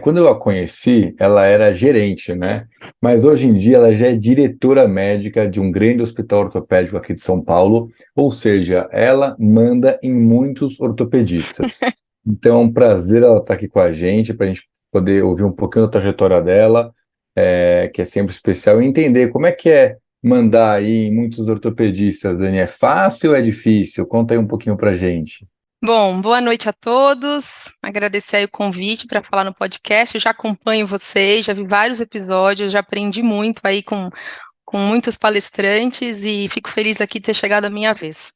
quando eu a conheci, ela era gerente, né? Mas hoje em dia ela já é diretora médica de um grande hospital ortopédico aqui de São Paulo, ou seja, ela manda em muitos ortopedistas. Então, é um prazer ela estar aqui com a gente, para a gente poder ouvir um pouquinho da trajetória dela, que é sempre especial, e entender como é mandar aí em muitos ortopedistas, Dani. É fácil ou é difícil? Conta aí um pouquinho pra gente. Bom, boa noite a todos. Agradecer aí o convite para falar no podcast. Eu já acompanho vocês, já vi vários episódios, já aprendi muito aí com muitos palestrantes e fico feliz aqui de ter chegado a minha vez.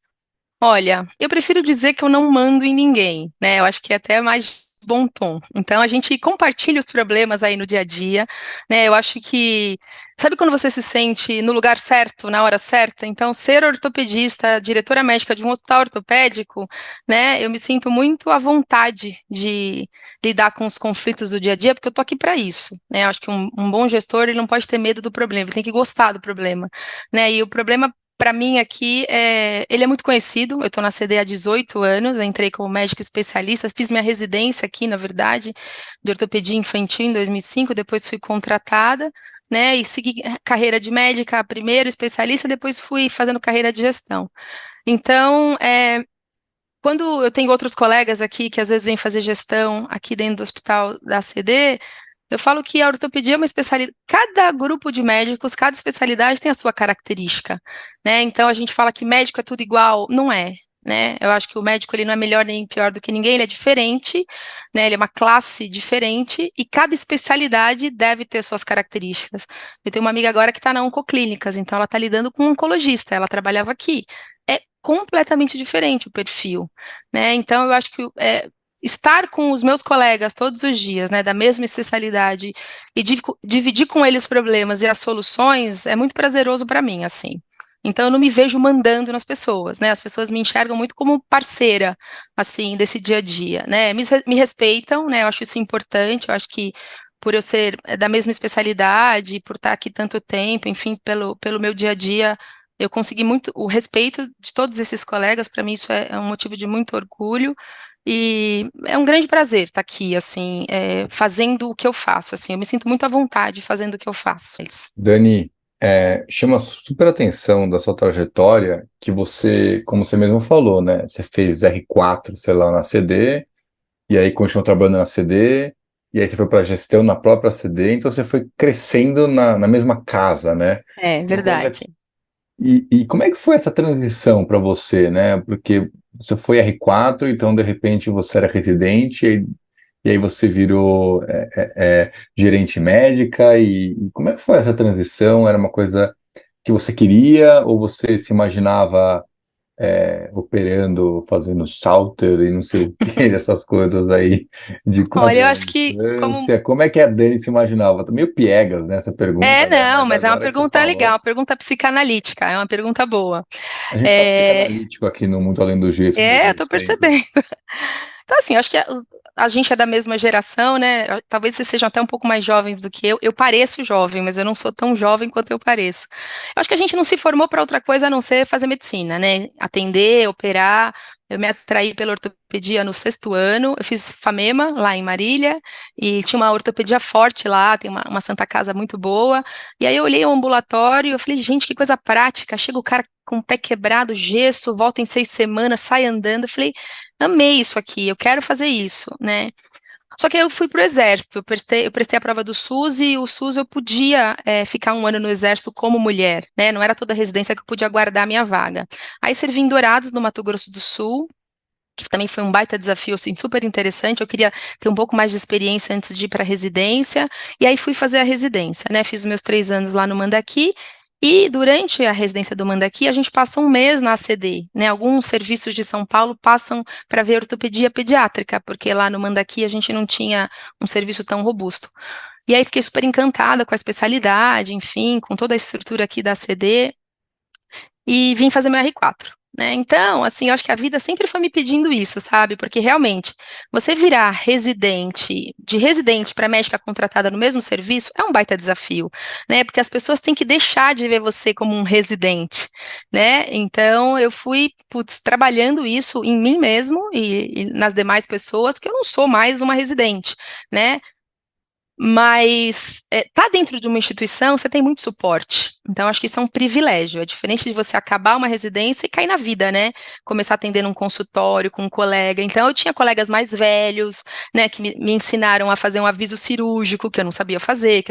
Olha, eu prefiro dizer que eu não mando em ninguém, né? Eu acho que é até mais bom tom. Então a gente compartilha os problemas aí no dia a dia, né? Eu acho que sabe quando você se sente no lugar certo, na hora certa? Então, ser ortopedista, diretora médica de um hospital ortopédico, né? Eu me sinto muito à vontade de lidar com os conflitos do dia a dia, porque eu tô aqui para isso, né? Eu acho que um bom gestor, ele não pode ter medo do problema, ele tem que gostar do problema, né? E o problema para mim aqui, ele é muito conhecido, eu estou na CD há 18 anos, eu entrei como médica especialista, fiz minha residência aqui, na verdade, de ortopedia infantil em 2005, depois fui contratada, né, e segui carreira de médica primeiro, especialista, depois fui fazendo carreira de gestão. Então, quando eu tenho outros colegas aqui que às vezes vêm fazer gestão aqui dentro do hospital da CD, eu falo que a ortopedia é uma especialidade. Cada grupo de médicos, cada especialidade tem a sua característica, né? Então a gente fala que médico é tudo igual, não é, né? Eu acho que o médico ele não é melhor nem pior do que ninguém, ele é diferente, né? Ele é uma classe diferente e cada especialidade deve ter suas características. Eu tenho uma amiga agora que está na Oncoclínicas, então ela está lidando com um oncologista, ela trabalhava aqui. É completamente diferente o perfil, né? Então eu acho que estar com os meus colegas todos os dias, né, da mesma especialidade e dividir com eles os problemas e as soluções é muito prazeroso para mim, assim. Então eu não me vejo mandando nas pessoas, né? As pessoas me enxergam muito como parceira, assim, desse dia a dia, né? Me respeitam, né? Eu acho isso importante. Eu acho que por eu ser da mesma especialidade, por estar aqui tanto tempo, enfim, pelo meu dia a dia, eu consegui muito o respeito de todos esses colegas. Para mim isso é um motivo de muito orgulho. E é um grande prazer estar aqui, assim, fazendo o que eu faço, assim, eu me sinto muito à vontade fazendo o que eu faço. Dani, chama super atenção da sua trajetória que você, como você mesmo falou, né? Você fez R4, sei lá, na CD, e aí continuou trabalhando na CD, e aí você foi para gestão na própria CD, então você foi crescendo na mesma casa, né? É Uma coisa. verdade. E como é que foi essa transição para você, né? Porque você foi R4, então de repente você era residente, e aí você virou gerente médica, e como é que foi essa transição? Era uma coisa que você queria, ou você se imaginava operando, fazendo salter e não sei o que, essas coisas aí de Olha, eu quadril à acho que como distância? Como é que a Dani se imaginava? Tô meio piegas nessa pergunta, né? não, Mas mas é uma agora que você pergunta legal, falou. uma pergunta psicanalítica, é uma pergunta boa. A gente tá É, psicanalítico aqui no Mundo Além do Gesso eu tô nesses tempos. percebendo. Então, assim, eu acho que a gente é da mesma geração, né? Talvez vocês sejam até um pouco mais jovens do que eu. Eu pareço jovem, mas eu não sou tão jovem quanto eu pareço. Eu acho que a gente não se formou para outra coisa a não ser fazer medicina, né? Atender, operar. Eu me atraí pela ortopedia no sexto ano. Eu fiz FAMEMA lá em Marília e tinha uma ortopedia forte lá, tem uma Santa Casa muito boa. E aí eu olhei o ambulatório e eu falei, gente, que coisa prática. Chega o cara com o pé quebrado, gesso, volta em 6 semanas, sai andando. Eu falei, amei isso aqui, eu quero fazer isso, né? Só que aí eu fui pro exército, eu prestei a prova do SUS e o SUS eu podia ficar um ano no exército como mulher, né? Não era toda residência que eu podia guardar a minha vaga. Aí servi em Dourados, no Mato Grosso do Sul, que também foi um baita desafio, assim, super interessante. Eu queria ter um pouco mais de experiência antes de ir para a residência, e aí fui fazer a residência, né? Fiz os meus 3 anos lá no Mandaki, e durante a residência do Mandaki, a gente passa um mês na ACD, né? Alguns serviços de São Paulo passam para ver ortopedia pediátrica, porque lá no Mandaki a gente não tinha um serviço tão robusto. E aí fiquei super encantada com a especialidade, enfim, com toda a estrutura aqui da ACD, e vim fazer meu R4. Né? Então, assim, eu acho que a vida sempre foi me pedindo isso, sabe? Porque realmente, você virar residente, de residente para médica contratada no mesmo serviço, é um baita desafio, né? Porque as pessoas têm que deixar de ver você como um residente, né? Então, eu fui, putz, trabalhando isso em mim mesmo e nas demais pessoas, que eu não sou mais uma residente, né? Mas tá dentro de uma instituição, você tem muito suporte. Então, acho que isso é um privilégio. É diferente de você acabar uma residência e cair na vida, né? Começar atendendo um consultório com um colega. Então, eu tinha colegas mais velhos, né, que me ensinaram a fazer um aviso cirúrgico, que eu não sabia fazer,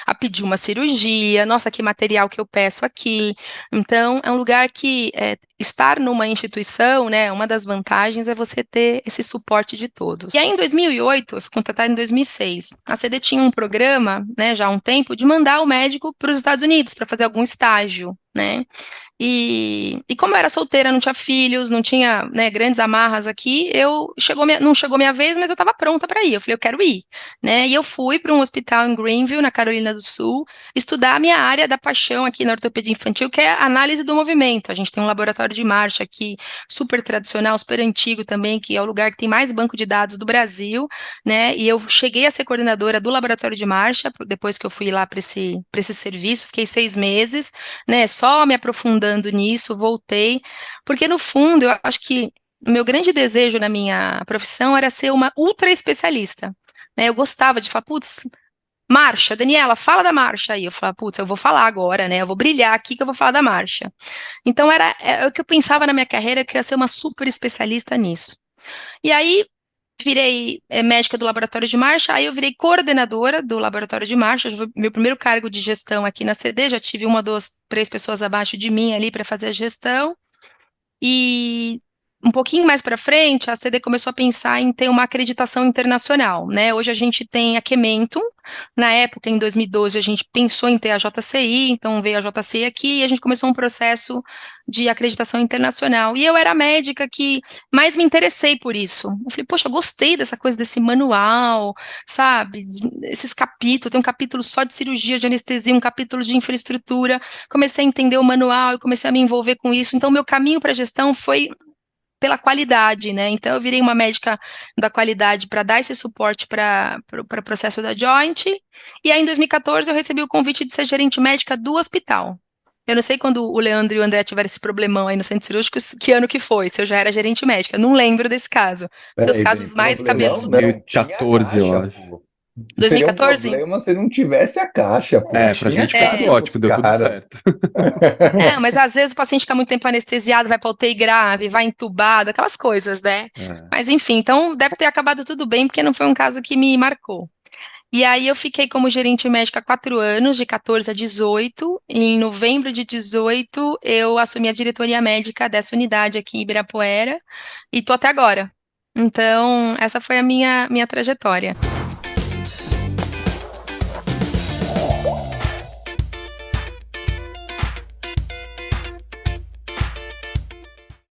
a pedir uma cirurgia. Nossa, que material que eu peço aqui. Então, é um lugar que estar numa instituição, né, uma das vantagens é você ter esse suporte de todos. E aí, em 2008, eu fui contratada em 2006, a CD tinha um programa, né, já há um tempo, de mandar o médico para os Estados Unidos para fazer algum estágio, né? E como eu era solteira, não tinha filhos, não tinha, né, grandes amarras aqui, não chegou minha vez, mas eu estava pronta para ir. Eu falei, eu quero ir, né? E eu fui para um hospital em Greenville, na Carolina do Sul, estudar a minha área da paixão aqui na ortopedia infantil, que é a análise do movimento. A gente tem um laboratório de marcha aqui, super tradicional, super antigo também, que é o lugar que tem mais banco de dados do Brasil, né? E eu cheguei a ser coordenadora do laboratório de marcha, depois que eu fui lá para esse serviço, fiquei 6 meses, né? Só me aprofundando nisso, voltei, porque no fundo eu acho que o meu grande desejo na minha profissão era ser uma ultra especialista, né? Eu gostava de falar, putz, marcha, Daniela, fala da marcha aí. Eu falava, putz, eu vou falar agora, né? Eu vou brilhar aqui que eu vou falar da marcha. Então é o que eu pensava na minha carreira, que eu ia ser uma super especialista nisso. E aí virei médica do laboratório de marcha, aí eu virei coordenadora do laboratório de marcha, meu primeiro cargo de gestão aqui na CD, já tive 1, 2, 3 pessoas abaixo de mim ali para fazer a gestão, e um pouquinho mais para frente, a CD começou a pensar em ter uma acreditação internacional, né? Hoje a gente tem a Kementum, na época, em 2012, a gente pensou em ter a JCI, então veio a JCI aqui e a gente começou um processo de acreditação internacional. E eu era a médica que mais me interessei por isso. Eu falei, poxa, eu gostei dessa coisa, desse manual, sabe? Esses capítulos, tem um capítulo só de cirurgia, de anestesia, um capítulo de infraestrutura. Comecei a entender o manual e comecei a me envolver com isso. Então, meu caminho para a gestão foi pela qualidade, né? Então, eu virei uma médica da qualidade para dar esse suporte para o processo da Joint. E aí, em 2014, eu recebi o convite de ser gerente médica do hospital. Eu não sei quando o Leandro e o André tiveram esse problemão aí no centro cirúrgico, que ano que foi, se eu já era gerente médica. Não lembro desse caso. Um dos Peraí, casos mais problemão? cabeludos. Não, tinha 2014, eu caixa, acho. pô. Seria um 2014? problema se não tivesse a caixa, pô. Pra Tinha gente foi tudo caixa pros ótimo, deu tudo caras. certo. É, mas às vezes o paciente fica muito tempo anestesiado, vai para UTI grave, vai entubado, aquelas coisas, né? É. Mas enfim, então deve ter acabado tudo bem, porque não foi um caso que me marcou. E aí eu fiquei como gerente médica 4 anos, de 14 a 18. E em novembro de 18, eu assumi a diretoria médica dessa unidade aqui em Ibirapuera, e tô até agora. Então, essa foi a minha trajetória.